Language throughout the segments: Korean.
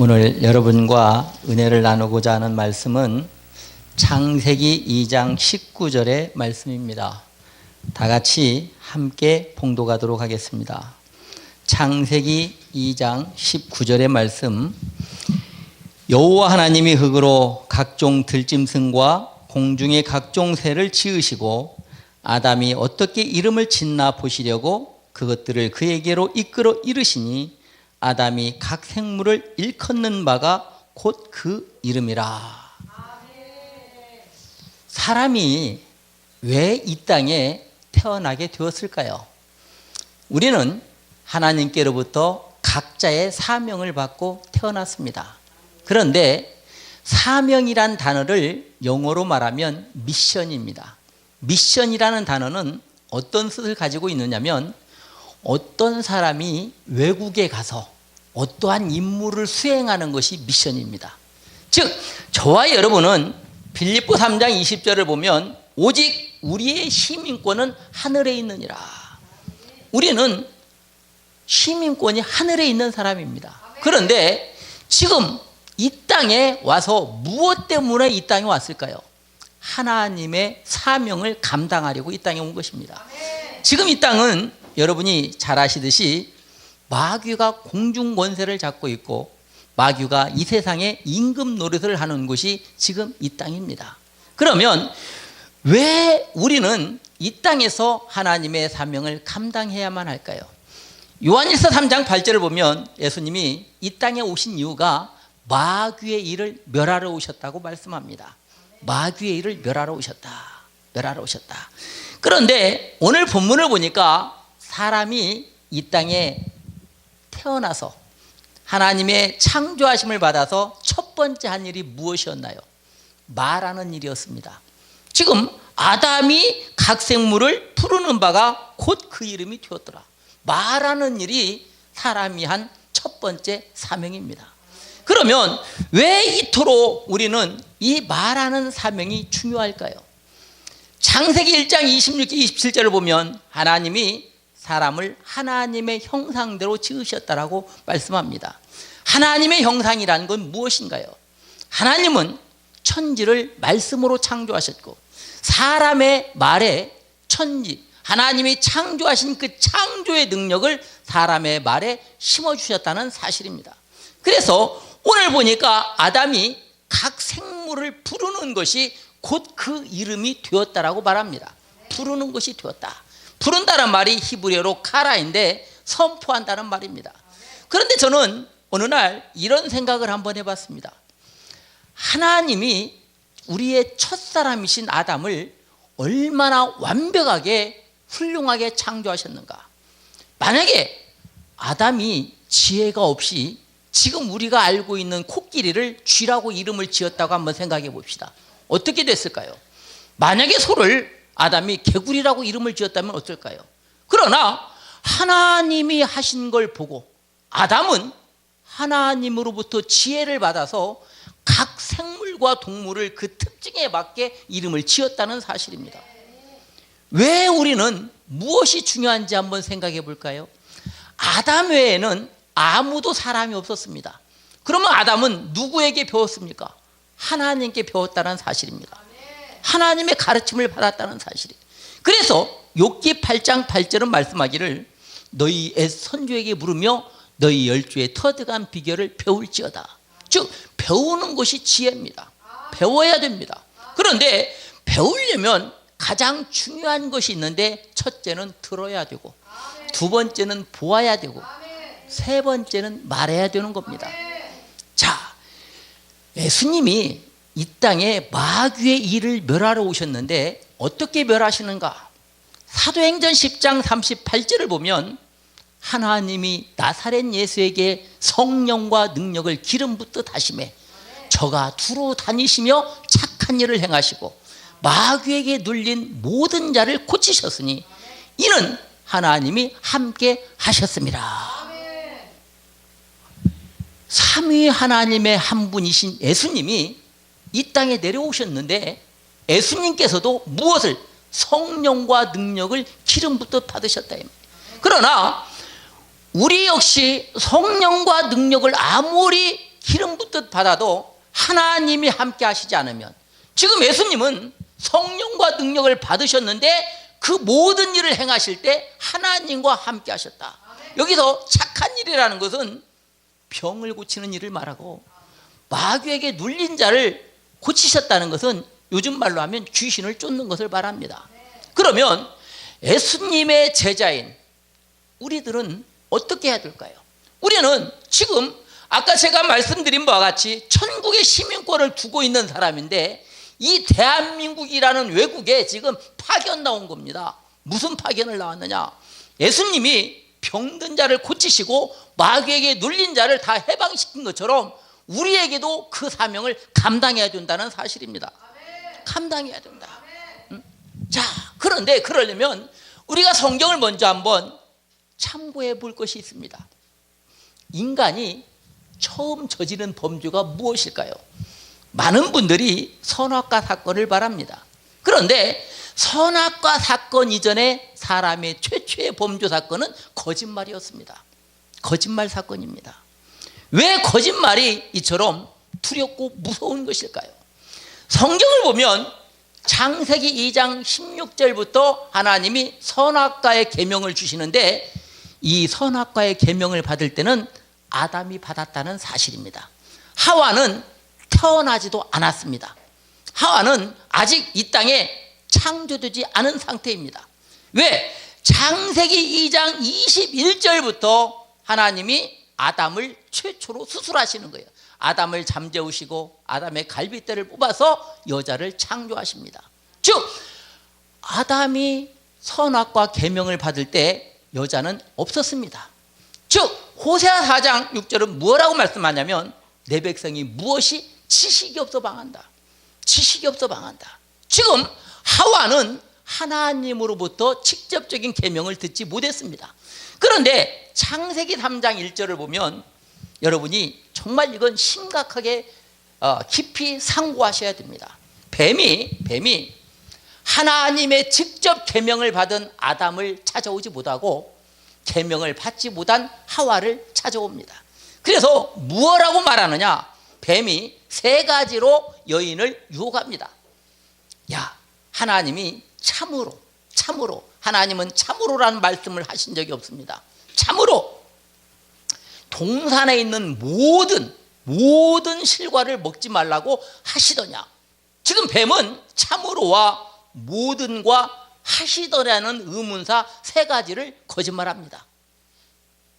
오늘 여러분과 은혜를 나누고자 하는 말씀은 창세기 2장 19절의 말씀입니다. 다 같이 함께 봉독하도록 하겠습니다. 창세기 2장 19절의 말씀. 여호와 하나님이 흙으로 각종 들짐승과 공중의 각종 새를 지으시고 아담이 어떻게 이름을 짓나 보시려고 그것들을 그에게로 이끌어 이르시니 아담이 각 생물을 일컫는 바가 곧 그 이름이라. 사람이 왜 이 땅에 태어나게 되었을까요? 우리는 하나님께로부터 각자의 사명을 받고 태어났습니다. 그런데 사명이란 단어를 영어로 말하면 미션입니다. 미션이라는 단어는 어떤 뜻을 가지고 있느냐면 어떤 사람이 외국에 가서 어떠한 임무를 수행하는 것이 미션입니다. 즉 저와 여러분은 빌립보 3장 20절을 보면 오직 우리의 시민권은 하늘에 있느니라. 우리는 시민권이 하늘에 있는 사람입니다. 그런데 지금 이 땅에 와서 무엇 때문에 이 땅에 왔을까요? 하나님의 사명을 감당하려고 이 땅에 온 것입니다. 지금 이 땅은 여러분이 잘 아시듯이 마귀가 공중 권세를 잡고 있고 마귀가 이 세상에 임금 노릇을 하는 곳이 지금 이 땅입니다. 그러면 왜 우리는 이 땅에서 하나님의 사명을 감당해야만 할까요? 요한일서 3장 8절을 보면 예수님이 이 땅에 오신 이유가 마귀의 일을 멸하러 오셨다고 말씀합니다. 마귀의 일을 멸하러 오셨다. 멸하러 오셨다. 그런데 오늘 본문을 보니까 사람이 이 땅에 태어나서 하나님의 창조하심을 받아서 첫 번째 한 일이 무엇이었나요? 말하는 일이었습니다. 지금 아담이 각 생물을 부르는 바가 곧 그 이름이 되었더라. 말하는 일이 사람이 한 첫 번째 사명입니다. 그러면 왜 이토록 우리는 이 말하는 사명이 중요할까요? 창세기 1장 26, 27절을 보면 하나님이 사람을 하나님의 형상대로 지으셨다라고 말씀합니다. 하나님의 형상이라는 건 무엇인가요? 하나님은 천지를 말씀으로 창조하셨고 사람의 말에 천지, 하나님이 창조하신 그 창조의 능력을 사람의 말에 심어주셨다는 사실입니다. 그래서 오늘 보니까 아담이 각 생물을 부르는 것이 곧 그 이름이 되었다라고 말합니다. 부르는 것이 되었다. 부른다는 말이 히브리어로 카라인데 선포한다는 말입니다. 그런데 저는 어느 날 이런 생각을 한번 해봤습니다. 하나님이 우리의 첫사람이신 아담을 얼마나 완벽하게 훌륭하게 창조하셨는가. 만약에 아담이 지혜가 없이 지금 우리가 알고 있는 코끼리를 쥐라고 이름을 지었다고 한번 생각해 봅시다. 어떻게 됐을까요? 만약에 소를 아담이 개구리라고 이름을 지었다면 어떨까요? 그러나 하나님이 하신 걸 보고 아담은 하나님으로부터 지혜를 받아서 각 생물과 동물을 그 특징에 맞게 이름을 지었다는 사실입니다. 왜 우리는 무엇이 중요한지 한번 생각해 볼까요? 아담 외에는 아무도 사람이 없었습니다. 그러면 아담은 누구에게 배웠습니까? 하나님께 배웠다는 사실입니다. 하나님의 가르침을 받았다는 사실이에요. 그래서 욥기 8장 8절은 말씀하기를 너희 옛 선조에게 물으며 너희 열조의 터득한 비결을 배울지어다. 즉 배우는 것이 지혜입니다. 배워야 됩니다. 그런데 배우려면 가장 중요한 것이 있는데 첫째는 들어야 되고 두 번째는 보아야 되고 세 번째는 말해야 되는 겁니다. 자, 예수님이 이 땅에 마귀의 일을 멸하러 오셨는데 어떻게 멸하시는가? 사도행전 10장 38절을 보면 하나님이 나사렛 예수에게 성령과 능력을 기름 붓듯 하시매 저가 두루 다니시며 착한 일을 행하시고 마귀에게 눌린 모든 자를 고치셨으니 이는 하나님이 함께 하셨습니다. 삼위 하나님의 한 분이신 예수님이 이 땅에 내려오셨는데 예수님께서도 무엇을? 성령과 능력을 기름 붓듯 받으셨다. 그러나 우리 역시 성령과 능력을 아무리 기름 붓듯 받아도 하나님이 함께 하시지 않으면, 지금 예수님은 성령과 능력을 받으셨는데 그 모든 일을 행하실 때 하나님과 함께 하셨다. 여기서 착한 일이라는 것은 병을 고치는 일을 말하고, 마귀에게 눌린 자를 고치셨다는 것은 요즘 말로 하면 귀신을 쫓는 것을 말합니다. 그러면 예수님의 제자인 우리들은 어떻게 해야 될까요? 우리는 지금 아까 제가 말씀드린 바와 같이 천국의 시민권을 두고 있는 사람인데, 이 대한민국이라는 외국에 지금 파견 나온 겁니다. 무슨 파견을 나왔느냐? 예수님이 병든 자를 고치시고 마귀에게 눌린 자를 다 해방시킨 것처럼 우리에게도 그 사명을 감당해야 된다는 사실입니다. 감당해야 된다. 자, 그런데 그러려면 우리가 성경을 먼저 한번 참고해 볼 것이 있습니다. 인간이 처음 저지른 범죄가 무엇일까요? 많은 분들이 선악과 사건을 말합니다. 그런데 선악과 사건 이전에 사람의 최초의 범죄 사건은 거짓말이었습니다. 거짓말 사건입니다. 왜 거짓말이 이처럼 두렵고 무서운 것일까요? 성경을 보면 창세기 2장 16절부터 하나님이 선악과의 계명을 주시는데, 이 선악과의 계명을 받을 때는 아담이 받았다는 사실입니다. 하와는 태어나지도 않았습니다. 하와는 아직 이 땅에 창조되지 않은 상태입니다. 왜? 창세기 2장 21절부터 하나님이 아담을 최초로 수술하시는 거예요. 아담을 잠재우시고 아담의 갈빗대를 뽑아서 여자를 창조하십니다. 즉 아담이 선악과 계명을 받을 때 여자는 없었습니다. 즉 호세아 4장 6절은 뭐라고 말씀하냐면, 내 백성이 무엇이 지식이 없어 방한다. 지식이 없어 방한다. 지금 하와는 하나님으로부터 직접적인 계명을 듣지 못했습니다. 그런데 창세기 3장 1절을 보면 여러분이 정말 이건 심각하게 깊이 상고하셔야 됩니다. 뱀이 하나님의 직접 계명을 받은 아담을 찾아오지 못하고 계명을 받지 못한 하와를 찾아옵니다. 그래서 무엇라고 말하느냐? 뱀이 3가지로 여인을 유혹합니다. 야, 하나님이 참으로 하나님은 참으로라는 말씀을 하신 적이 없습니다. 참으로 동산에 있는 모든 실과를 먹지 말라고 하시더냐? 지금 뱀은 참으로와 모든과 하시더라는 의문사 3가지를 거짓말합니다.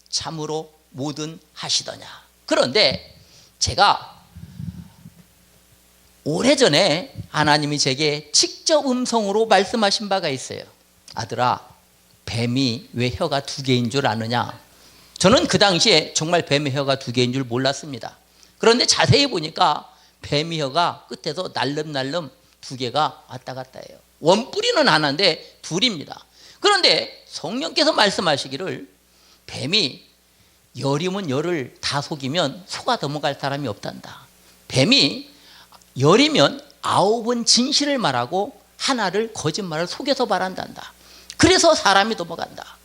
참으로, 모든, 하시더냐. 그런데 제가 오래전에 하나님이 제게 직접 음성으로 말씀하신 바가 있어요. 아들아, 뱀이 왜 혀가 2개인 줄 아느냐? 저는 그 당시에 정말 뱀의 혀가 2개인 줄 몰랐습니다. 그런데 자세히 보니까 뱀의 혀가 끝에서 날름날름 2개가 왔다 갔다 해요. 원뿌리는 하나인데 2입니다. 그런데 성령께서 말씀하시기를 뱀이 열이면 열을 다 속이면 속아 넘어갈 사람이 없단다. 뱀이 열이면 9은 진실을 말하고 하나를 거짓말을 속여서 말한단다. 그래서 사람이 넘어간다.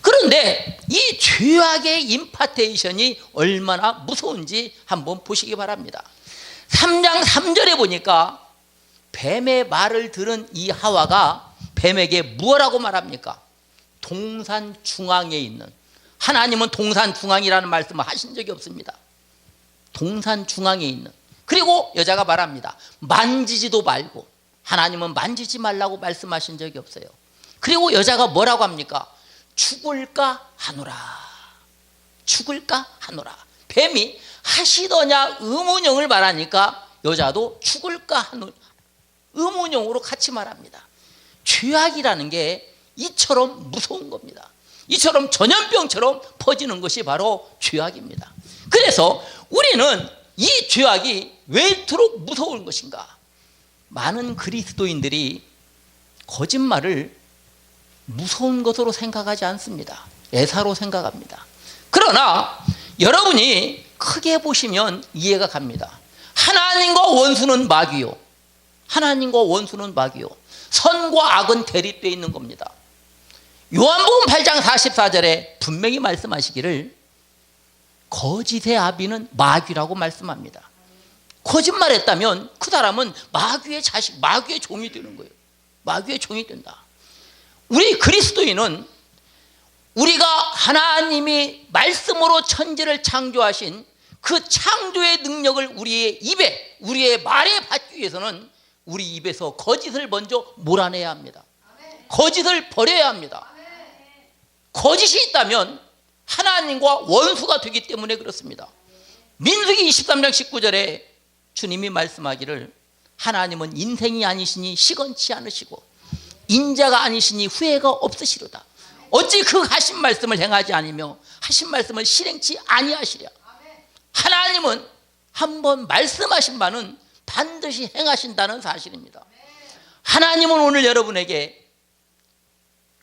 그런데 이 죄악의 임파테이션이 얼마나 무서운지 한번 보시기 바랍니다. 3장 3절에 보니까 뱀의 말을 들은 이 하와가 뱀에게 무엇라고 말합니까? 동산 중앙에 있는, 하나님은 동산 중앙이라는 말씀을 하신 적이 없습니다. 동산 중앙에 있는, 그리고 여자가 말합니다. 만지지도 말고, 하나님은 만지지 말라고 말씀하신 적이 없어요. 그리고 여자가 뭐라고 합니까? 죽을까 하노라. 죽을까 하노라. 뱀이 하시더냐 의문형을 말하니까 여자도 죽을까 하노라 의문형으로 같이 말합니다. 죄악이라는 게 이처럼 무서운 겁니다. 이처럼 전염병처럼 퍼지는 것이 바로 죄악입니다. 그래서 우리는 이 죄악이 왜 이토록 무서운 것인가? 많은 그리스도인들이 거짓말을 무서운 것으로 생각하지 않습니다. 애사로 생각합니다. 그러나 여러분이 크게 보시면 이해가 갑니다. 하나님과 원수는 마귀요, 하나님과 원수는 마귀요, 선과 악은 대립되어 있는 겁니다. 요한복음 8장 44절에 분명히 말씀하시기를 거짓의 아비는 마귀라고 말씀합니다. 거짓말했다면 그 사람은 마귀의 자식, 마귀의 종이 되는 거예요. 마귀의 종이 된다. 우리 그리스도인은 우리가 하나님이 말씀으로 천지를 창조하신 그 창조의 능력을 우리의 입에, 우리의 말에 받기 위해서는 우리 입에서 거짓을 먼저 몰아내야 합니다. 거짓을 버려야 합니다. 거짓이 있다면 하나님과 원수가 되기 때문에 그렇습니다. 민수기 23장 19절에 주님이 말씀하기를 하나님은 인생이 아니시니 시건치 않으시고 인자가 아니시니 후회가 없으시로다. 어찌 그 하신 말씀을 행하지 않으며 하신 말씀을 실행치 아니하시랴. 하나님은 한번 말씀하신 바는 반드시 행하신다는 사실입니다. 하나님은 오늘 여러분에게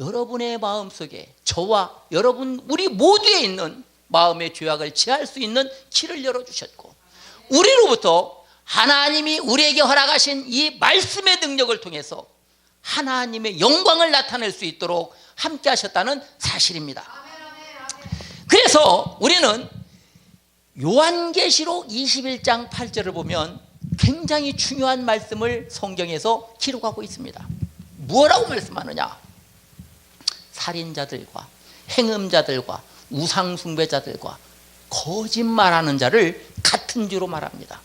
여러분의 마음속에 저와 여러분 우리 모두에 있는 마음의 죄악을 제할 수 있는 길을 열어주셨고 우리로부터 하나님이 우리에게 허락하신 이 말씀의 능력을 통해서 하나님의 영광을 나타낼 수 있도록 함께 하셨다는 사실입니다. 그래서 우리는 요한계시록 21장 8절을 보면 굉장히 중요한 말씀을 성경에서 기록하고 있습니다. 뭐라고 말씀하느냐? 살인자들과 행음자들과 우상숭배자들과 거짓말하는 자를 같은 주로 말합니다.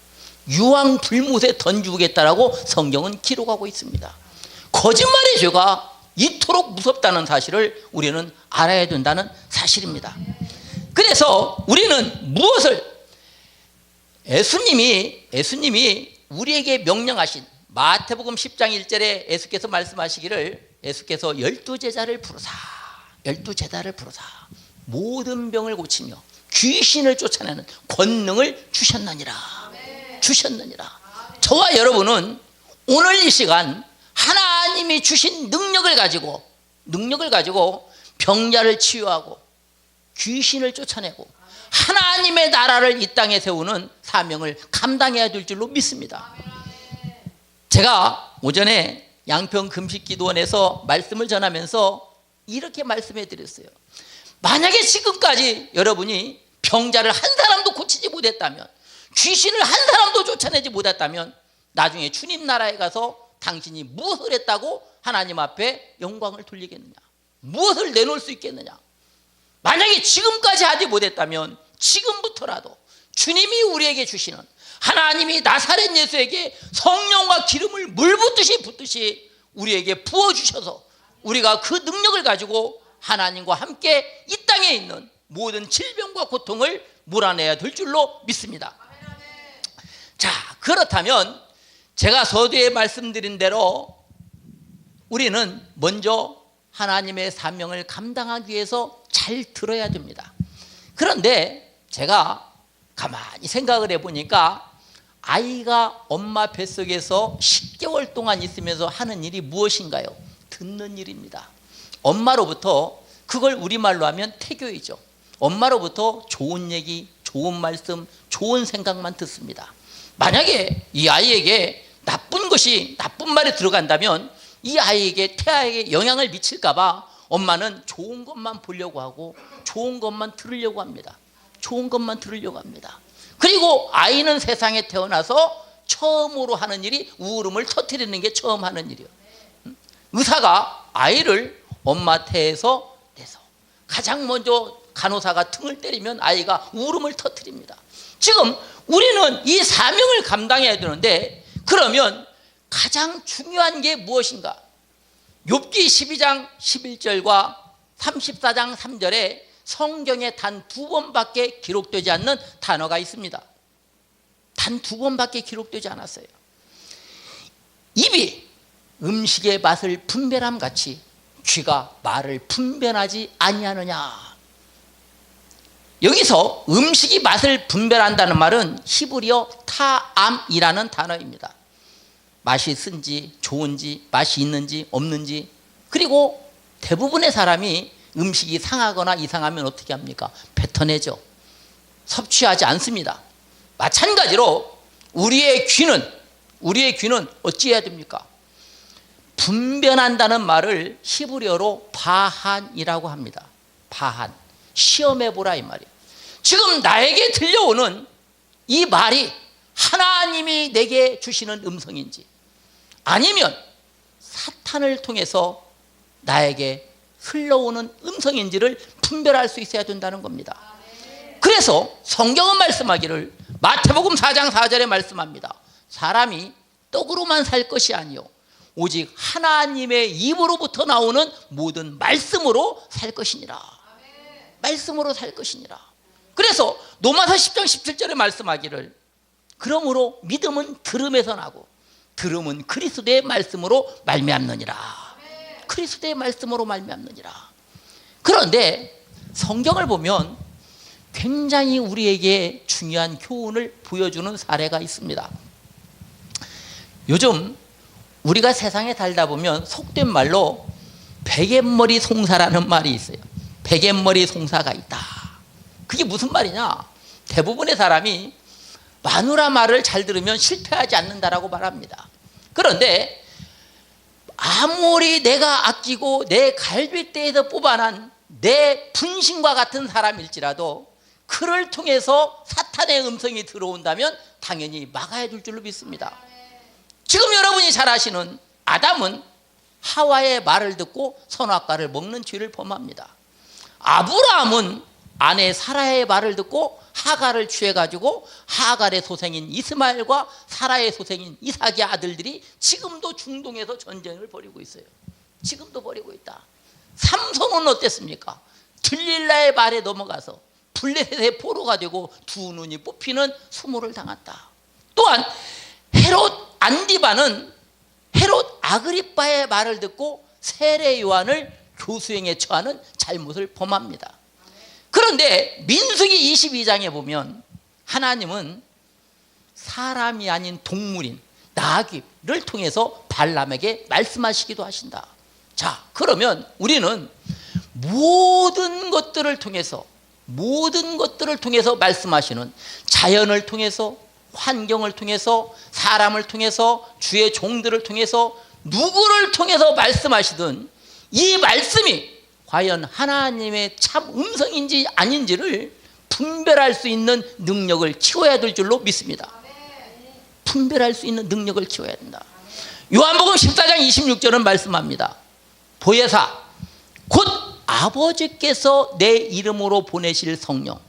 유황불못에 던지겠다라고 성경은 기록하고 있습니다. 거짓말의 죄가 이토록 무섭다는 사실을 우리는 알아야 된다는 사실입니다. 그래서 우리는 무엇을 예수님이 우리에게 명령하신 마태복음 10장 1절에 예수께서 말씀하시기를 예수께서 12제자를 부르사 모든 병을 고치며 귀신을 쫓아내는 권능을 주셨느니라. 저와 여러분은 오늘 이 시간 하나님이 주신 능력을 가지고 병자를 치유하고 귀신을 쫓아내고 하나님의 나라를 이 땅에 세우는 사명을 감당해야 될 줄로 믿습니다. 제가 오전에 양평 금식기도원에서 말씀을 전하면서 이렇게 말씀해 드렸어요. 만약에 지금까지 여러분이 병자를 한 사람도 고치지 못했다면, 귀신을 한 사람도 쫓아내지 못했다면 나중에 주님 나라에 가서 당신이 무엇을 했다고 하나님 앞에 영광을 돌리겠느냐, 무엇을 내놓을 수 있겠느냐. 만약에 지금까지 하지 못했다면 지금부터라도 주님이 우리에게 주시는, 하나님이 나사렛 예수에게 성령과 기름을 물 붓듯이 우리에게 부어주셔서 우리가 그 능력을 가지고 하나님과 함께 이 땅에 있는 모든 질병과 고통을 몰아내야 될 줄로 믿습니다. 자, 그렇다면 제가 서두에 말씀드린 대로 우리는 먼저 하나님의 사명을 감당하기 위해서 잘 들어야 됩니다. 그런데 제가 가만히 생각을 해보니까 아이가 엄마 뱃속에서 10개월 동안 있으면서 하는 일이 무엇인가요? 듣는 일입니다. 엄마로부터, 그걸 우리말로 하면 태교이죠. 엄마로부터 좋은 얘기, 좋은 말씀, 좋은 생각만 듣습니다. 만약에 이 아이에게 나쁜 말이 들어간다면 이 아이에게, 태아에게 영향을 미칠까 봐 엄마는 좋은 것만 보려고 하고 좋은 것만 들으려고 합니다. 그리고 아이는 세상에 태어나서 처음으로 하는 일이 울음을 터뜨리는 게 처음 하는 일이에요. 의사가 아이를 엄마 태에서 내서 가장 먼저 간호사가 등을 때리면 아이가 울음을 터뜨립니다. 지금 우리는 이 사명을 감당해야 되는데, 그러면 가장 중요한 게 무엇인가? 욥기 12장 11절과 34장 3절에 성경에 단 2번밖에 기록되지 않는 단어가 있습니다. 단 2번밖에 기록되지 않았어요. 입이 음식의 맛을 분별함 같이 귀가 말을 분별하지 아니하느냐. 여기서 음식이 맛을 분별한다는 말은 히브리어 타암이라는 단어입니다. 맛이 쓴지 좋은지, 맛이 있는지 없는지. 그리고 대부분의 사람이 음식이 상하거나 이상하면 어떻게 합니까? 뱉어내죠. 섭취하지 않습니다. 마찬가지로 우리의 귀는 어찌해야 됩니까? 분별한다는 말을 히브리어로 바한이라고 합니다. 바한, 시험해보라 이 말이에요. 지금 나에게 들려오는 이 말이 하나님이 내게 주시는 음성인지 아니면 사탄을 통해서 나에게 흘러오는 음성인지를 분별할 수 있어야 된다는 겁니다. 그래서 성경은 말씀하기를 마태복음 4장 4절에 말씀합니다. 사람이 떡으로만 살 것이 아니요 오직 하나님의 입으로부터 나오는 모든 말씀으로 살 것이니라. 말씀으로 살 것이니라. 그래서 로마서 10장 17절에 말씀하기를 그러므로 믿음은 들음에서 나고 들음은 그리스도의 말씀으로 말미암느니라. 그리스도의 말씀으로 말미암느니라. 그런데 성경을 보면 굉장히 우리에게 중요한 교훈을 보여주는 사례가 있습니다. 요즘 우리가 세상에 살다 보면 속된 말로 베갯머리 송사라는 말이 있어요. 베갯머리 송사가 있다. 그게 무슨 말이냐? 대부분의 사람이 마누라 말을 잘 들으면 실패하지 않는다라고 말합니다. 그런데 아무리 내가 아끼고 내 갈빗대에서 뽑아난 내 분신과 같은 사람일지라도 그를 통해서 사탄의 음성이 들어온다면 당연히 막아야 될 줄로 믿습니다. 지금 여러분이 잘 아시는 아담은 하와의 말을 듣고 선악과를 먹는 죄를 범합니다. 아브라함은 아내 사라의 말을 듣고 하갈을 취해가지고 하갈의 소생인 이스마엘과 사라의 소생인 이삭의 아들들이 지금도 중동에서 전쟁을 벌이고 있어요. 지금도 벌이고 있다. 삼손은 어땠습니까? 들릴라의 말에 넘어가서 블레셋의 포로가 되고 두 눈이 뽑히는 수모를 당했다. 또한 헤롯 안디바는 헤롯 아그리빠의 말을 듣고 세례 요한을 교수행에 처하는 잘못을 범합니다. 그런데 민수기 22장에 보면 하나님은 사람이 아닌 동물인 나귀를 통해서 발람에게 말씀하시기도 하신다. 자, 그러면 우리는 모든 것들을 통해서 말씀하시는 자연을 통해서 환경을 통해서 사람을 통해서 주의 종들을 통해서 누구를 통해서 말씀하시든 이 말씀이 과연 하나님의 참 음성인지 아닌지를 분별할 수 있는 능력을 키워야 될 줄로 믿습니다. 분별할 수 있는 능력을 키워야 된다. 요한복음 14장 26절은 말씀합니다. 보혜사 곧 아버지께서 내 이름으로 보내실 성령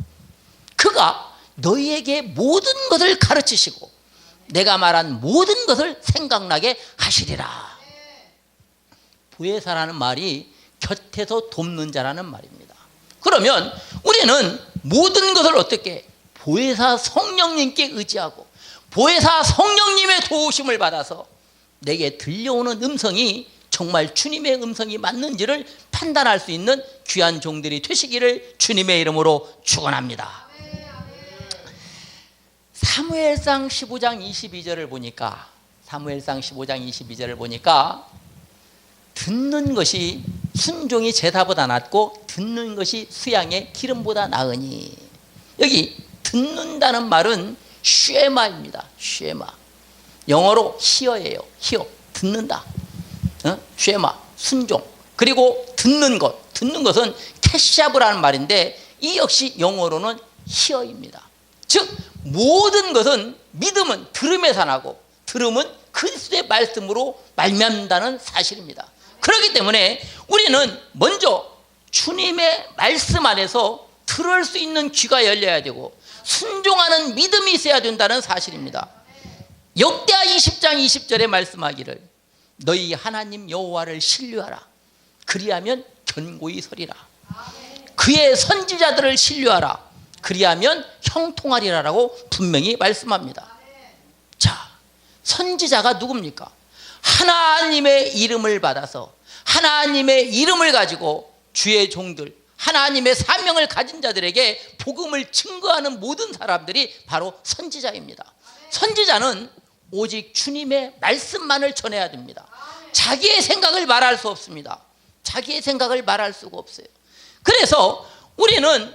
그가 너희에게 모든 것을 가르치시고 내가 말한 모든 것을 생각나게 하시리라. 보혜사라는 말이 곁에서 돕는 자라는 말입니다. 그러면 우리는 모든 것을 어떻게 보혜사 성령님께 의지하고 보혜사 성령님의 도우심을 받아서 내게 들려오는 음성이 정말 주님의 음성이 맞는지를 판단할 수 있는 귀한 종들이 되시기를 주님의 이름으로 축원합니다. 사무엘상 15장 22절을 보니까 듣는 것이 순종이 제사보다 낫고 듣는 것이 수양의 기름보다 나으니 여기 듣는다는 말은 쉐마입니다. 쉐마 영어로 히어예요. 히어 듣는다. 쉐마 순종 그리고 듣는 것은 캐샤브라는 말인데 이 역시 영어로는 히어입니다. 즉 모든 것은 믿음은 들음에서 나고 들음은 그리스도의 말씀으로 말미암는다는 사실입니다. 그렇기 때문에 우리는 먼저 주님의 말씀 안에서 들을 수 있는 귀가 열려야 되고 순종하는 믿음이 있어야 된다는 사실입니다. 역대하 20장 20절에 말씀하기를 너희 하나님 여호와를 신뢰하라. 그리하면 견고히 서리라. 그의 선지자들을 신뢰하라. 그리하면 형통하리라라고 분명히 말씀합니다. 자, 선지자가 누굽니까? 하나님의 이름을 받아서 하나님의 이름을 가지고 주의 종들 하나님의 사명을 가진 자들에게 복음을 증거하는 모든 사람들이 바로 선지자입니다. 선지자는 오직 주님의 말씀만을 전해야 됩니다. 자기의 생각을 말할 수 없습니다. 자기의 생각을 말할 수가 없어요. 그래서 우리는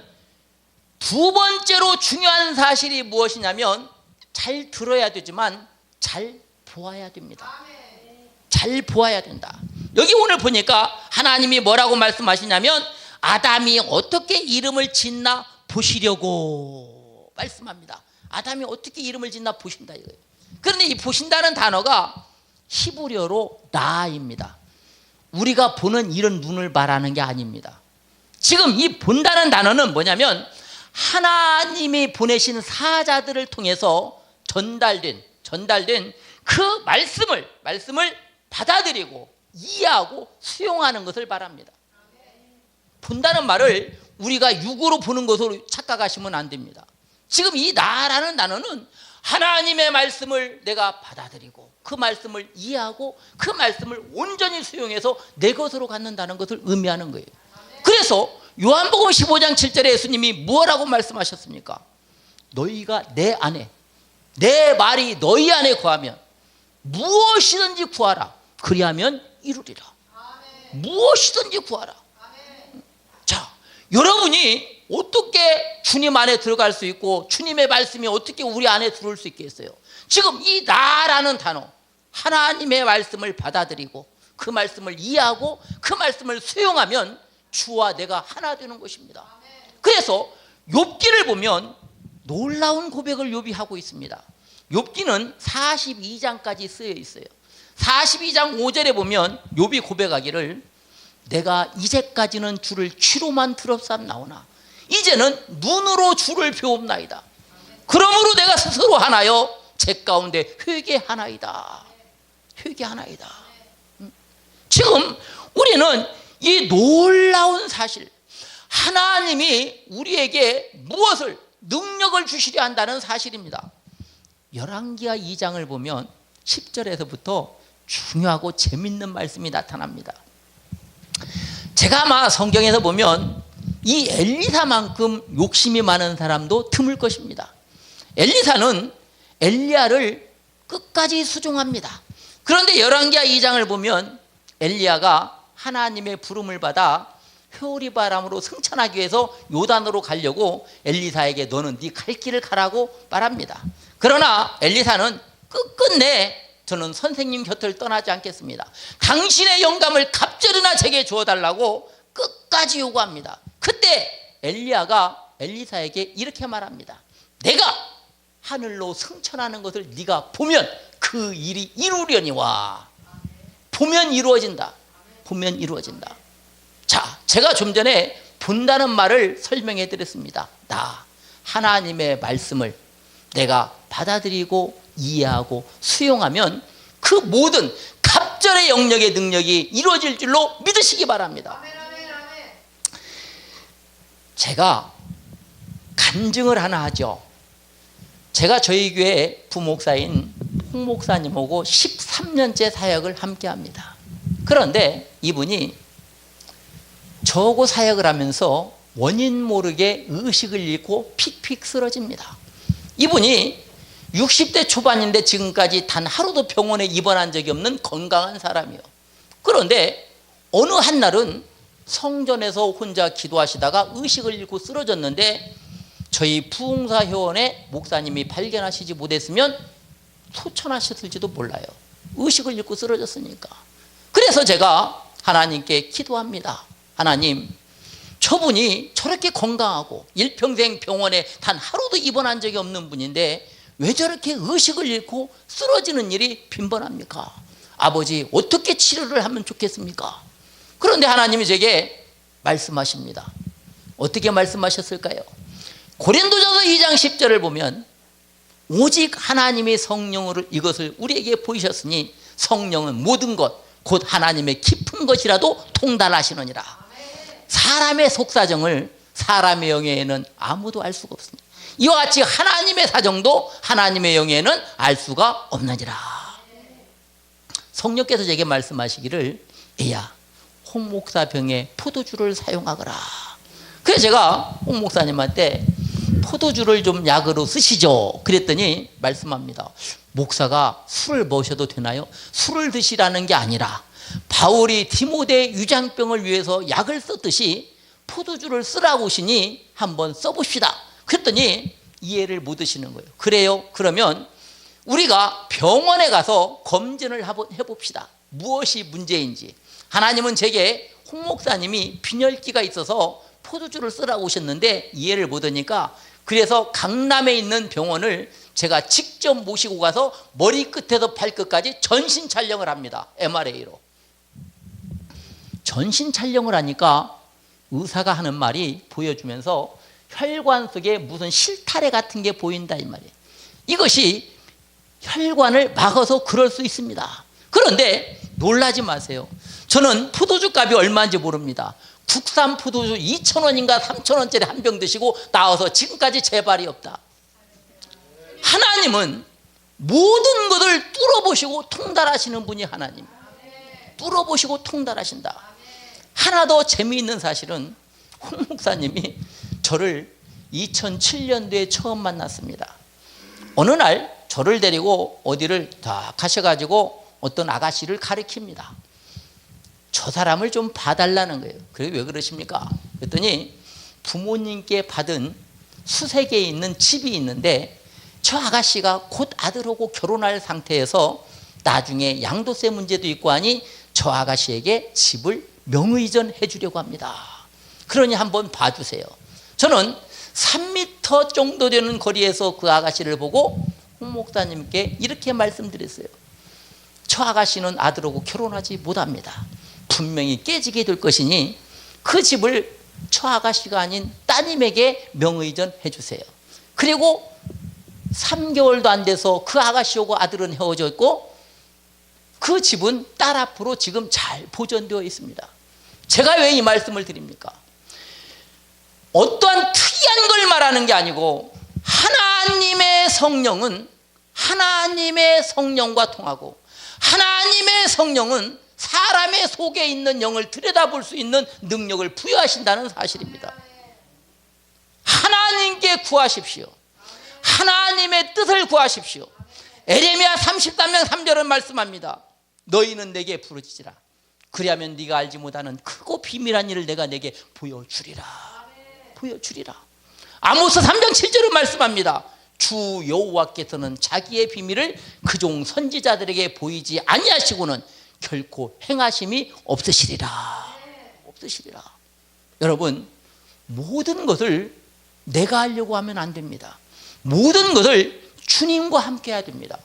두 번째로 중요한 사실이 무엇이냐면 잘 들어야 되지만 잘 보아야 됩니다. 잘 보아야 된다. 여기 오늘 보니까 하나님이 뭐라고 말씀하시냐면 아담이 어떻게 이름을 짓나 보시려고 말씀합니다. 아담이 어떻게 이름을 짓나 보신다 이거예요. 그런데 이 보신다는 단어가 히브리어로 라입니다. 우리가 보는 이런 눈을 말하는 게 아닙니다. 지금 이 본다는 단어는 뭐냐면 하나님이 보내신 사자들을 통해서 전달된 그 말씀을 받아들이고 이해하고 수용하는 것을 말합니다. 본다는 말을 우리가 육으로 보는 것으로 착각하시면 안 됩니다. 지금 이 나라는 단어는 하나님의 말씀을 내가 받아들이고 그 말씀을 이해하고 그 말씀을 온전히 수용해서 내 것으로 갖는다는 것을 의미하는 거예요. 그래서 요한복음 15장 7절에 예수님이 뭐라고 말씀하셨습니까? 너희가 내 안에, 내 말이 너희 안에 거하면 무엇이든지 구하라. 그리하면 이루리라. 무엇이든지 구하라. 자, 여러분이 어떻게 주님 안에 들어갈 수 있고 주님의 말씀이 어떻게 우리 안에 들어올 수 있겠어요? 지금 이 나라는 단어, 하나님의 말씀을 받아들이고 그 말씀을 이해하고 그 말씀을 수용하면 주와 내가 하나 되는 것입니다. 그래서 욥기를 보면 놀라운 고백을 욥이 하고 있습니다. 욥기는 42장까지 쓰여 있어요. 42장 5절에 보면 욥이 고백하기를 내가 이제까지는 주를 귀로만 들었사옵나오나 이제는 눈으로 주를 배웁나이다. 그러므로 내가 스스로 하나여 제 가운데 회개하나이다. 회개하나이다. 지금 우리는 이 놀라운 사실, 하나님이 우리에게 무엇을 능력을 주시려 한다는 사실입니다. 열왕기하 2장을 보면 10절에서부터 중요하고 재밌는 말씀이 나타납니다. 제가 아마 성경에서 보면 이 엘리사만큼 욕심이 많은 사람도 드물 것입니다. 엘리사는 엘리야를 끝까지 수종합니다. 그런데 열왕기하 2장을 보면 엘리야가 하나님의 부름을 받아 회오리 바람으로 승천하기 위해서 요단으로 가려고 엘리사에게 너는 네 갈 길을 가라고 말합니다. 그러나 엘리사는 끝끝내 저는 선생님 곁을 떠나지 않겠습니다. 당신의 영감을 갑절이나 제게 주어달라고 끝까지 요구합니다. 그때 엘리야가 엘리사에게 이렇게 말합니다. 내가 하늘로 승천하는 것을 네가 보면 그 일이 이루려니와. 보면 이루어진다. 보면 이루어진다. 자, 제가 좀 전에 본다는 말을 설명해 드렸습니다. 나 하나님의 말씀을 내가 받아들이고 이해하고 수용하면 그 모든 갑절의 영역의 능력이 이루어질 줄로 믿으시기 바랍니다. 제가 간증을 하나 하죠. 제가 저희 교회 부목사인 홍 목사님하고 13년째 사역을 함께 합니다. 그런데 이분이 저하고 사역을 하면서 원인 모르게 의식을 잃고 픽픽 쓰러집니다. 이분이 60대 초반인데 지금까지 단 하루도 병원에 입원한 적이 없는 건강한 사람이요. 그런데 어느 한날은 성전에서 혼자 기도하시다가 의식을 잃고 쓰러졌는데 저희 부흥사 회원의 목사님이 발견하시지 못했으면 소천하셨을지도 몰라요. 의식을 잃고 쓰러졌으니까. 그래서 제가 하나님께 기도합니다. 하나님, 저분이 저렇게 건강하고 일평생 병원에 단 하루도 입원한 적이 없는 분인데 왜 저렇게 의식을 잃고 쓰러지는 일이 빈번합니까? 아버지, 어떻게 치료를 하면 좋겠습니까? 그런데 하나님이 제게 말씀하십니다. 어떻게 말씀하셨을까요? 고린도전서 2장 10절을 보면 오직 하나님의 성령으로 이것을 우리에게 보이셨으니 성령은 모든 것 곧 하나님의 깊은 것이라도 통달하시느니라. 사람의 속사정을 사람의 영에는 아무도 알 수가 없습니다. 이와 같이 하나님의 사정도 하나님의 영에는 알 수가 없느니라. 성령께서 제게 말씀하시기를 애야, 홍 목사 병에 포도주를 사용하거라. 그래서 제가 홍 목사님한테 포도주를 좀 약으로 쓰시죠. 그랬더니 말씀합니다. 목사가 술을 마셔도 되나요? 술을 드시라는 게 아니라 바울이 디모데 유장병을 위해서 약을 썼듯이 포도주를 쓰라고 하시니 한번 써봅시다. 그랬더니 이해를 못 하시는 거예요. 그래요? 그러면 우리가 병원에 가서 검진을 해봅시다. 무엇이 문제인지. 하나님은 제게 홍 목사님이 빈혈기가 있어서 포도주를 쓰라고 오셨는데 이해를 못하니까 그래서 강남에 있는 병원을 제가 직접 모시고 가서 머리끝에서 발끝까지 전신 촬영을 합니다. MRA로. 전신 촬영을 하니까 의사가 하는 말이 보여주면서 혈관 속에 무슨 실타래 같은 게 보인다 이 말이에요. 이것이 혈관을 막아서 그럴 수 있습니다. 그런데 놀라지 마세요. 저는 포도주 값이 얼마인지 모릅니다. 국산 포도주 2,000원인가 3,000원짜리 한 병 드시고 나와서 지금까지 재발이 없다. 하나님은 모든 것을 뚫어보시고 통달하시는 분이 하나님. 뚫어보시고 통달하신다. 하나 더 재미있는 사실은 홍 목사님이 저를 2007년도에 처음 만났습니다. 어느 날 저를 데리고 어디를 다 가셔가지고 어떤 아가씨를 가리킵니다. 저 사람을 좀 봐달라는 거예요. 그래 왜 그러십니까? 그랬더니 부모님께 받은 수색에 있는 집이 있는데 저 아가씨가 곧 아들하고 결혼할 상태에서 나중에 양도세 문제도 있고 하니 저 아가씨에게 집을 명의전 해주려고 합니다. 그러니 한번 봐주세요. 저는 3m 정도 되는 거리에서 그 아가씨를 보고 홍 목사님께 이렇게 말씀드렸어요. 저 아가씨는 아들하고 결혼하지 못합니다. 분명히 깨지게 될 것이니 그 집을 저 아가씨가 아닌 따님에게 명의전 해주세요. 그리고 3개월도 안 돼서 그 아가씨하고 아들은 헤어졌고 그 집은 딸 앞으로 지금 잘 보존되어 있습니다. 제가 왜 이 말씀을 드립니까? 어떠한 특이한 걸 말하는 게 아니고 하나님의 성령은 하나님의 성령과 통하고 하나님의 성령은 사람의 속에 있는 영을 들여다볼 수 있는 능력을 부여하신다는 사실입니다. 하나님께 구하십시오. 하나님의 뜻을 구하십시오. 에레미야 33장 3절은 말씀합니다. 너희는 내게 부르짖으라. 그리하면 네가 알지 못하는 크고 비밀한 일을 내가 내게 보여주리라. 보여주리라. 아모스 3장 7절은 말씀합니다. 주 여호와께서는 자기의 비밀을 그종 선지자들에게 보이지 아니하시고는 결코 행하심이 없으시리라. 없으시리라. 여러분, 모든 것을 내가 하려고 하면 안 됩니다. 모든 것을 주님과 함께 해야 됩니다.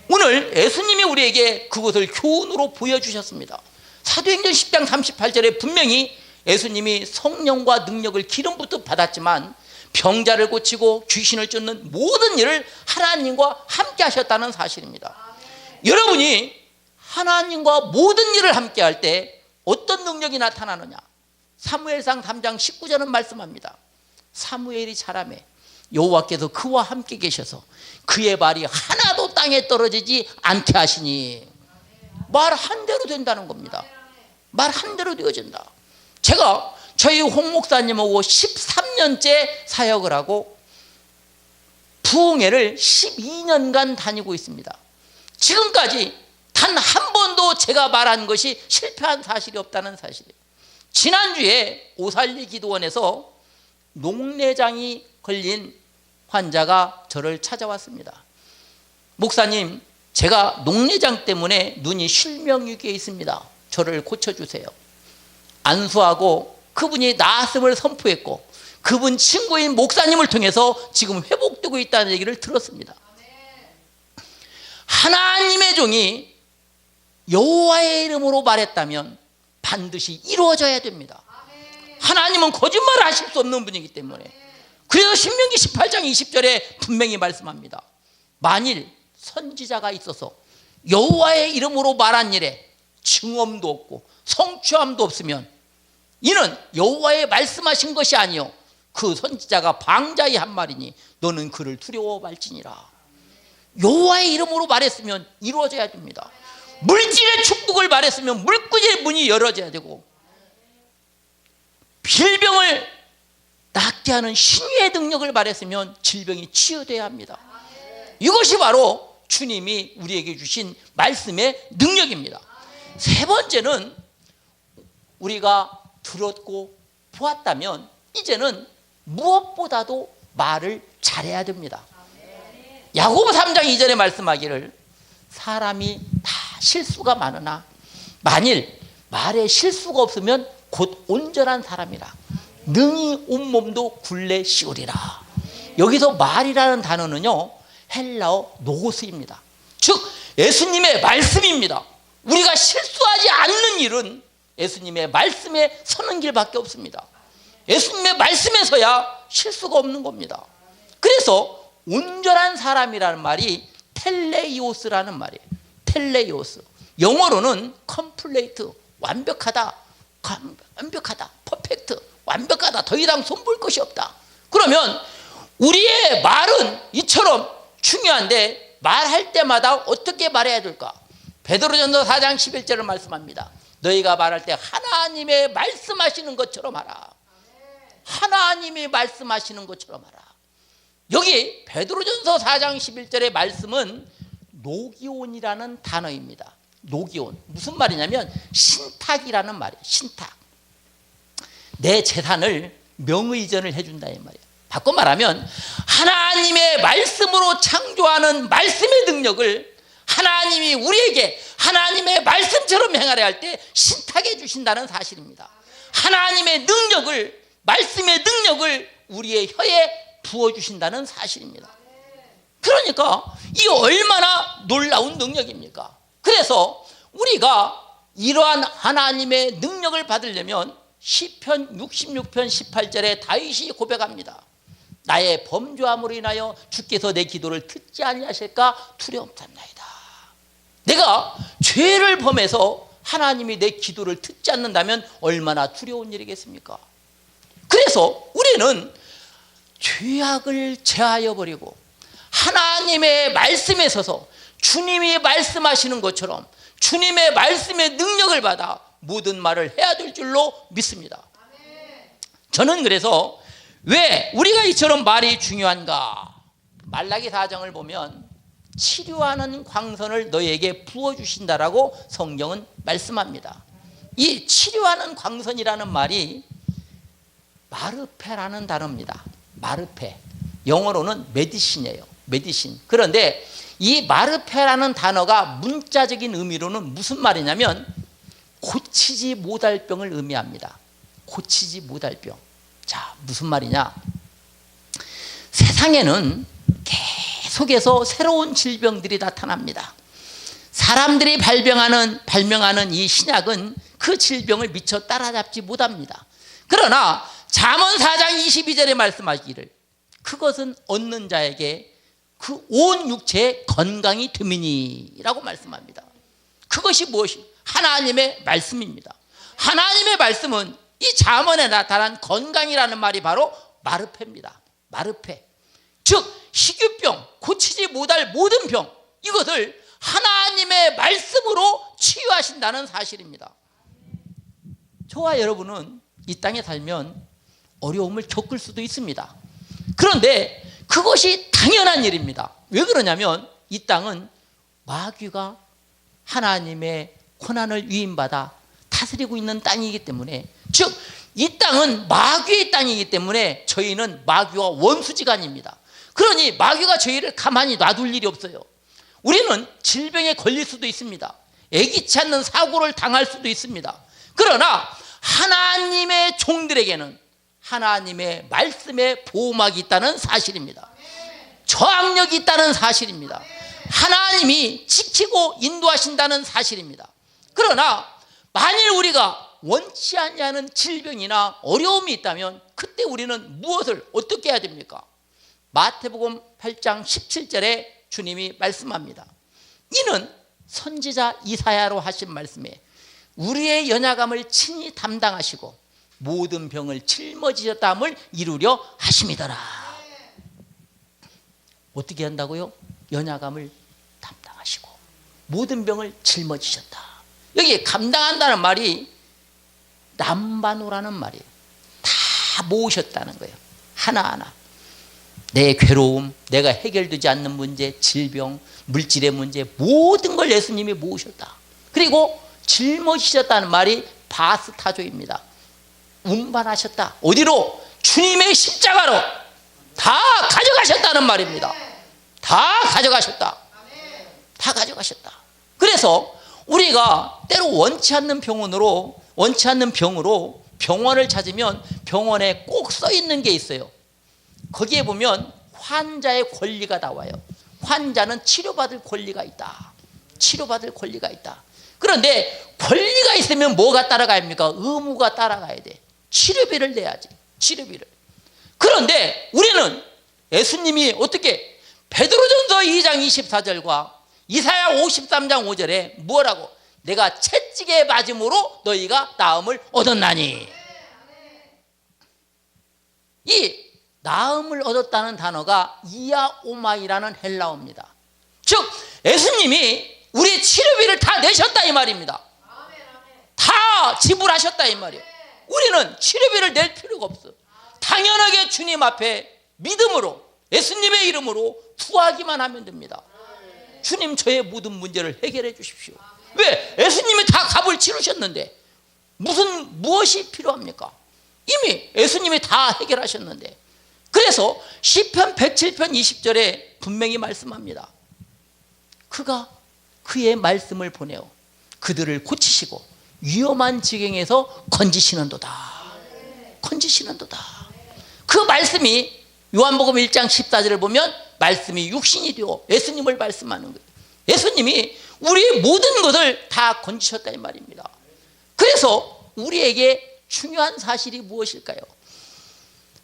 오늘 예수님이 우리에게 그것을 교훈으로 보여주셨습니다. 사도행전 10장 38절에 분명히 예수님이 성령과 능력을 기름부터 받았지만 병자를 고치고 귀신을 쫓는 모든 일을 하나님과 함께 하셨다는 사실입니다. 여러분이 하나님과 모든 일을 함께 할 때 어떤 능력이 나타나느냐? 사무엘상 3장 19절은 말씀합니다. 사무엘이 자라매 여호와께서 그와 함께 계셔서 그의 발이 하나도 땅에 떨어지지 않게 하시니 말 한 대로 된다는 겁니다. 말 한 대로 되어진다. 제가 저희 홍 목사님하고 13년째 사역을 하고 부흥회를 12년간 다니고 있습니다. 지금까지 단 한 번도 제가 말한 것이 실패한 사실이 없다는 사실이에요. 지난주에 오살리 기도원에서 녹내장이 걸린 환자가 저를 찾아왔습니다. 목사님, 제가 녹내장 때문에 눈이 실명위기에 있습니다. 저를 고쳐주세요. 안수하고 그분이 나았음을 선포했고 그분 친구인 목사님을 통해서 지금 회복되고 있다는 얘기를 들었습니다. 하나님의 종이 여호와의 이름으로 말했다면 반드시 이루어져야 됩니다. 하나님은 거짓말을 하실 수 없는 분이기 때문에 그래서 신명기 18장 20절에 분명히 말씀합니다. 만일 선지자가 있어서 여호와의 이름으로 말한 일에 증언도 없고 성취함도 없으면 이는 여호와의 말씀하신 것이 아니요 그 선지자가 방자히 한 말이니 너는 그를 두려워 말지니라. 여호와의 이름으로 말했으면 이루어져야 됩니다. 물질의 축복을 말했으면 물구지의 문이 열어져야 되고 질병을 낫게 하는 신유의 능력을 말했으면 질병이 치유돼야 합니다. 이것이 바로 주님이 우리에게 주신 말씀의 능력입니다. 세 번째는 우리가 들었고 보았다면 이제는 무엇보다도 말을 잘해야 됩니다. 야고보 3장 2절에 말씀하기를 사람이 다 실수가 많으나 만일 말에 실수가 없으면 곧 온전한 사람이라. 능히 온몸도 굴레 씌우리라. 여기서 말이라는 단어는요, 헬라어 노고스입니다. 즉 예수님의 말씀입니다. 우리가 실수하지 않는 일은 예수님의 말씀에 서는 길밖에 없습니다. 예수님의 말씀에서야 실수가 없는 겁니다. 그래서 온전한 사람이라는 말이 텔레이오스라는 말이에요. 텔레이오스. 영어로는 컴플레이트, 완벽하다, 완벽하다, 퍼펙트, 완벽하다, 더 이상 손볼 것이 없다. 그러면 우리의 말은 이처럼 중요한데 말할 때마다 어떻게 말해야 될까? 베드로전서 4장 11절을 말씀합니다. 너희가 말할 때 하나님의 말씀하시는 것처럼 하라. 하나님이 말씀하시는 것처럼 하라. 여기 베드로전서 4장 11절의 말씀은 노기온이라는 단어입니다. 노기온. 무슨 말이냐면 신탁이라는 말이에요. 신탁. 내 재산을 명의전을 해준다 이 말이에요. 바꿔 말하면 하나님의 말씀으로 창조하는 말씀의 능력을 하나님이 우리에게 하나님의 말씀처럼 행하려 할 때 신탁해 주신다는 사실입니다. 하나님의 능력을, 말씀의 능력을 우리의 혀에 부어주신다는 사실입니다. 그러니까 이 얼마나 놀라운 능력입니까? 그래서 우리가 이러한 하나님의 능력을 받으려면 시편 66편 18절에 다윗이 고백합니다. 나의 범죄함으로 인하여 주께서 내 기도를 듣지 아니하실까 두려움삼나이다. 내가 죄를 범해서 하나님이 내 기도를 듣지 않는다면 얼마나 두려운 일이겠습니까? 그래서 우리는 죄악을 제하여 버리고 하나님의 말씀에 서서 주님이 말씀하시는 것처럼 주님의 말씀의 능력을 받아 모든 말을 해야 될 줄로 믿습니다. 저는 그래서 왜 우리가 이처럼 말이 중요한가? 말라기 4장을 보면 치료하는 광선을 너희에게 부어주신다라고 성경은 말씀합니다. 이 치료하는 광선이라는 말이 마르페라는 단어입니다. 마르페. 영어로는 메디신이에요. 메디신. 그런데 이 마르페라는 단어가 문자적인 의미로는 무슨 말이냐면 고치지 못할 병을 의미합니다. 고치지 못할 병. 자, 무슨 말이냐? 세상에는 계속해서 새로운 질병들이 나타납니다. 사람들이 발명하는 이 신약은 그 질병을 미처 따라잡지 못합니다. 그러나 잠언 4장 22절에 말씀하시기를 그것은 얻는 자에게 그 온 육체의 건강이 됨이니라고 말씀합니다. 그것이 무엇이? 하나님의 말씀입니다. 하나님의 말씀은 이 잠언에 나타난 건강이라는 말이 바로 마르페입니다. 마르페. 즉 희귀병, 고치지 못할 모든 병, 이것을 하나님의 말씀으로 치유하신다는 사실입니다. 저와 여러분은 이 땅에 살면 어려움을 겪을 수도 있습니다. 그런데 그것이 당연한 일입니다. 왜 그러냐면 이 땅은 마귀가 하나님의 권한을 위임받아 다스리고 있는 땅이기 때문에, 즉 이 땅은 마귀의 땅이기 때문에 저희는 마귀와 원수지간입니다. 그러니 마귀가 저희를 가만히 놔둘 일이 없어요. 우리는 질병에 걸릴 수도 있습니다. 예기치 않는 사고를 당할 수도 있습니다. 그러나 하나님의 종들에게는 하나님의 말씀에 보호막이 있다는 사실입니다. 저항력이 있다는 사실입니다. 하나님이 지키고 인도하신다는 사실입니다. 그러나 만일 우리가 원치 않는 질병이나 어려움이 있다면 그때 우리는 무엇을 어떻게 해야 됩니까? 마태복음 8장 17절에 주님이 말씀합니다. 이는 선지자 이사야로 하신 말씀에 우리의 연약함을 친히 담당하시고 모든 병을 짊어지셨다함을 이루려 하심이더라. 어떻게 한다고요? 연약함을 담당하시고 모든 병을 짊어지셨다. 여기 감당한다는 말이 남바노라는 말이에요. 다 모으셨다는 거예요. 하나하나. 내 괴로움, 내가 해결되지 않는 문제, 질병, 물질의 문제, 모든 걸 예수님이 모으셨다. 그리고 짊어지셨다는 말이 바스타조입니다. 운반하셨다. 어디로? 주님의 십자가로 다 가져가셨다는 말입니다. 다 가져가셨다. 다 가져가셨다. 그래서 우리가 때로 원치 않는 병으로 병원을 찾으면 병원에 꼭 써 있는 게 있어요. 거기에 보면 환자의 권리가 나와요. 환자는 치료받을 권리가 있다. 치료받을 권리가 있다. 그런데 권리가 있으면 뭐가 따라가야 합니까? 의무가 따라가야 돼. 치료비를 내야지. 치료비를. 그런데 우리는 예수님이 어떻게 베드로전서 2장 24절과 이사야 53장 5절에 뭐라고? 내가 채찍에 맞음으로 너희가 나음을 얻었나니. 이 나음을 얻었다는 단어가 이아오마이라는 헬라어입니다. 즉 예수님이 우리 치료비를 다 내셨다 이 말입니다. 다 지불하셨다 이 말이에요. 우리는 치료비를 낼 필요가 없어. 당연하게 주님 앞에 믿음으로 예수님의 이름으로 구하기만 하면 됩니다. 주님 저의 모든 문제를 해결해 주십시오. 왜? 예수님이 다 값을 치르셨는데 무엇이 필요합니까? 이미 예수님이 다 해결하셨는데. 그래서 시편 107편 20절에 분명히 말씀합니다. 그가 그의 말씀을 보내어 그들을 고치시고 위험한 지경에서 건지시는도다. 건지시는도다. 그 말씀이 요한복음 1장 14절을 보면 말씀이 육신이 되어 예수님을 말씀하는 거예요. 예수님이 우리의 모든 것을 다 건지셨다 이 말입니다. 그래서 우리에게 중요한 사실이 무엇일까요?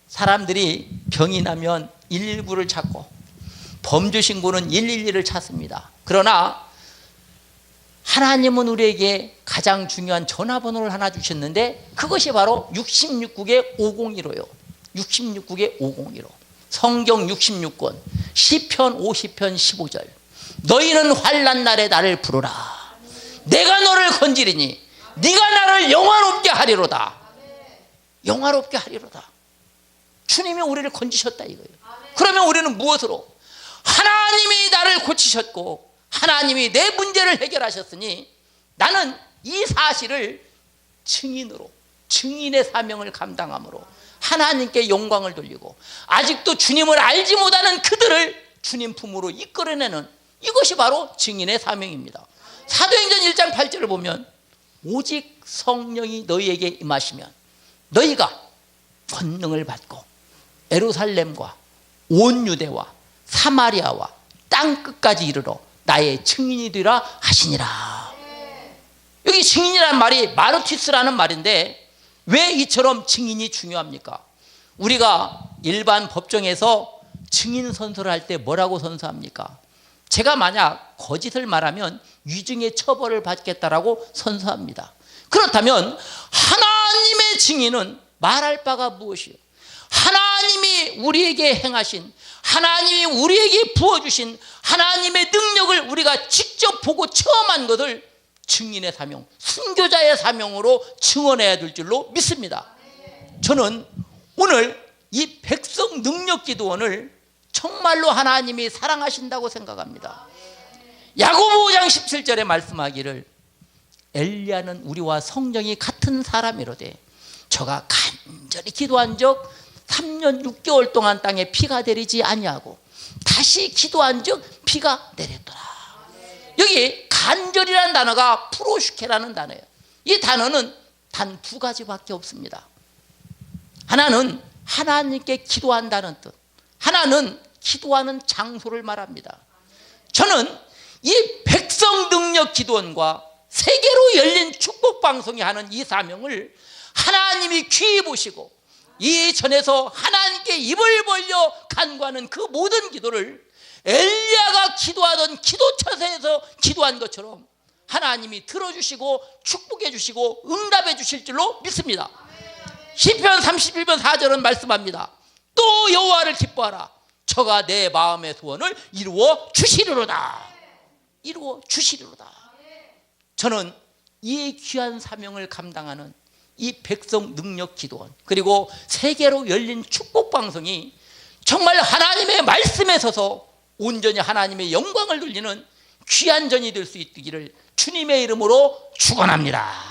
사람들이 병이 나면 119를 찾고 범죄 신고는 112를 찾습니다. 그러나 하나님은 우리에게 가장 중요한 전화번호를 하나 주셨는데 그것이 바로 66국의 501호요. 66국의 501호. 성경 66권 시편 50편 15절. 너희는 환난 날에 나를 부르라. 내가 너를 건지리니 네가 나를 영화롭게 하리로다. 영화롭게 하리로다. 주님이 우리를 건지셨다 이거예요. 그러면 우리는 무엇으로? 하나님이 나를 고치셨고 하나님이 내 문제를 해결하셨으니 나는 이 사실을 증인으로 증인의 사명을 감당함으로 하나님께 영광을 돌리고 아직도 주님을 알지 못하는 그들을 주님 품으로 이끌어내는 이것이 바로 증인의 사명입니다. 사도행전 1장 8절을 보면 오직 성령이 너희에게 임하시면 너희가 권능을 받고 예루살렘과 온 유대와 사마리아와 땅끝까지 이르러 나의 증인이 되라 하시니라. 여기 증인이라는 말이 마르티스라는 말인데 왜 이처럼 증인이 중요합니까? 우리가 일반 법정에서 증인 선서를 할 때 뭐라고 선서합니까? 제가 만약 거짓을 말하면 위증의 처벌을 받겠다라고 선서합니다. 그렇다면 하나님의 증인은 말할 바가 무엇이요? 하나님이 우리에게 행하신 하나님이 우리에게 부어주신 하나님의 능력을 우리가 직접 보고 체험한 것을 증인의 사명, 순교자의 사명으로 증언해야 될 줄로 믿습니다. 저는 오늘 이 백성 능력 기도원을 정말로 하나님이 사랑하신다고 생각합니다. 야고보 5장 17절에 말씀하기를 엘리야는 우리와 성령이 같은 사람이로되 저가 간절히 기도한 적 3년 6개월 동안 땅에 비가 내리지 아니하고 다시 기도한 적 비가 내렸더라. 여기 간절이라는 단어가 프로슈케라는 단어예요. 이 단어는 단 두 가지밖에 없습니다. 하나는 하나님께 기도한다는 뜻, 하나는 기도하는 장소를 말합니다. 저는 이 백성 능력 기도원과 세계로 열린 축복 방송이 하는 이 사명을 하나님이 귀히 보시고 이 전에서 하나님께 입을 벌려 간구하는 그 모든 기도를 엘리야가 기도하던 기도처에서 기도한 것처럼 하나님이 들어주시고 축복해 주시고 응답해 주실 줄로 믿습니다. 시편 31편 4절은 말씀합니다. 또 여호와를 기뻐하라. 저가 내 마음의 소원을 이루어 주시리로다. 이루어 주시리로다. 저는 이 귀한 사명을 감당하는 이 백성 능력 기도원 그리고 세계로 열린 축복 방송이 정말 하나님의 말씀에 서서 온전히 하나님의 영광을 돌리는 귀한 전이 될 수 있기를 주님의 이름으로 축원합니다.